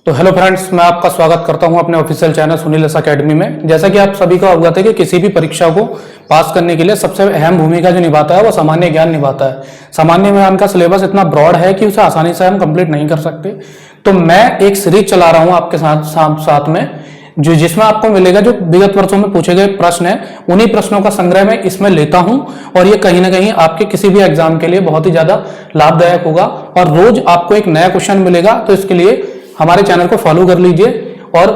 तो hello friends, मैं आपका स्वागत करता हूं अपने official channel Sunil S academy में। जैसा कि आप सभी को अवगत है कि किसी भी परीक्षा को पास करने के लिए सबसे अहम भूमिका जो निभाता है वो सामान्य ज्ञान निभाता है। सामान्य ज्ञान का सिलेबस इतना ब्रॉड है कि उसे आसानी से हम कंप्लीट नहीं कर सकते। तो मैं एक सीरीज चला रहा हूं आपके साथ में जिसमें आपको मिलेगा जो विगत वर्षों में पूछे गए प्रश्न है, उन्हीं प्रश्नों का संग्रह मैं इसमें लेता हूं और ये कहीं ना कहीं आपके किसी भी एग्जाम के लिए बहुत ही ज्यादा लाभदायक होगा। और रोज आपको एक नया क्वेश्चन मिलेगा, तो इसके लिए हमारे चैनल को फॉलो कर लीजिए और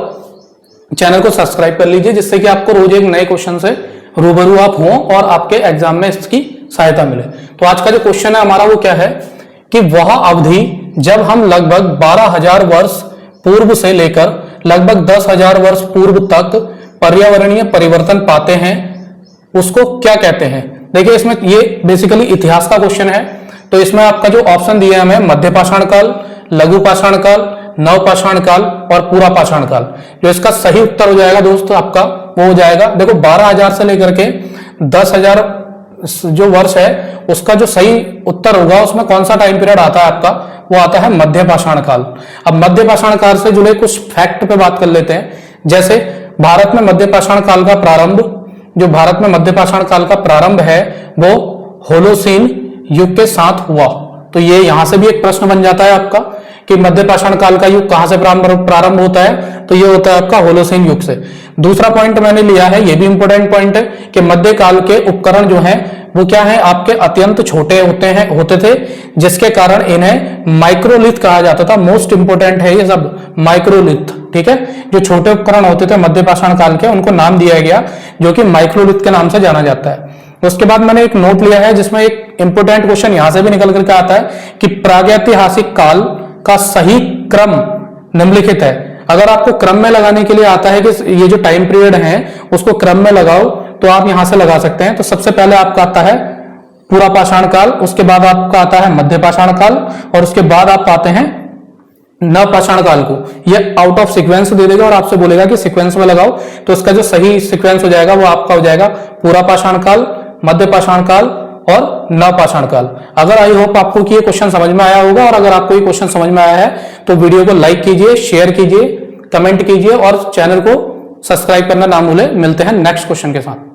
चैनल को सब्सक्राइब कर लीजिए, जिससे कि आपको रोज एक नए क्वेश्चन से रूबरू आप हों और आपके एग्जाम में इसकी सहायता मिले। तो आज का जो क्वेश्चन है हमारा वो क्या है कि वह अवधि जब हम लगभग 12,000 वर्ष पूर्व से लेकर लगभग 10,000 वर्ष पूर्व तक पर्यावरणीय परिवर्तन पाते हैं उसको क्या कहते हैं। देखिए, इसमें ये बेसिकली इतिहास का क्वेश्चन है। तो इसमें आपका जो ऑप्शन दिया है हमें मध्य पाषाण काल, लघु पाषाण काल, नव पाषाण काल और पूरा पाषाण काल। जो इसका सही उत्तर हो जाएगा दोस्तों आपका वो हो जाएगा, देखो 12,000 से लेकर के 10,000 जो वर्ष है उसका जो सही उत्तर होगा उसमें कौन सा टाइम पीरियड आता है आपका, वो आता है मध्य पाषाण काल। अब मध्य पाषाण काल से जुड़े कुछ फैक्ट पे बात कर लेते हैं। जैसे भारत में मध्य पाषाण काल का प्रारंभ, जो भारत में मध्य पाषाण काल का प्रारंभ है वो होलोसीन युग के साथ हुआ। तो ये यहां से भी एक प्रश्न बन जाता है आपका कि मध्य पाषाण काल का युग कहां से प्रारंभ होता है, तो ये होता है आपका होलोसीन युग से। दूसरा पॉइंट मैंने लिया है, ये भी इंपॉर्टेंट पॉइंट है कि मध्य काल के उपकरण जो हैं वो क्या है आपके अत्यंत छोटे होते थे, जिसके कारण इन्हें माइक्रोलिथ कहा जाता था। मोस्ट इंपोर्टेंट है ये सब माइक्रोलिथ, ठीक है। जो छोटे उपकरण होते थे मध्य पाषाण काल के उनको नाम दिया गया जो कि माइक्रोलिथ के नाम से जाना जाता है। उसके बाद मैंने एक नोट लिया है जिसमें एक इंपोर्टेंट क्वेश्चन यहां से भी निकल करके आता है कि प्रागैतिहासिक काल का सही क्रम निम्नलिखित है। अगर आपको क्रम में लगाने के लिए आता है कि ये जो टाइम पीरियड है उसको क्रम में लगाओ, तो आप यहां से लगा सकते हैं। तो सबसे पहले आपका आता है पूरा पाषाण काल, उसके बाद आपका आता है मध्य पाषाण काल और उसके बाद आप पाते हैं नव पाषाण काल को। ये आउट ऑफ सीक्वेंस दे देगा और आपसे बोलेगा कि सीक्वेंस में लगाओ, तो इसका जो सही सीक्वेंस हो जाएगा वो आपका हो जाएगा पूरा पाषाण काल, मध्य पाषाण काल और नव पाषाण काल। अगर आई होप आपको कि ये क्वेश्चन समझ में आया होगा, और अगर आपको ये क्वेश्चन समझ में आया है तो वीडियो को लाइक कीजिए, शेयर कीजिए, कमेंट कीजिए और चैनल को सब्सक्राइब करना ना भूलें। मिलते हैं नेक्स्ट क्वेश्चन के साथ।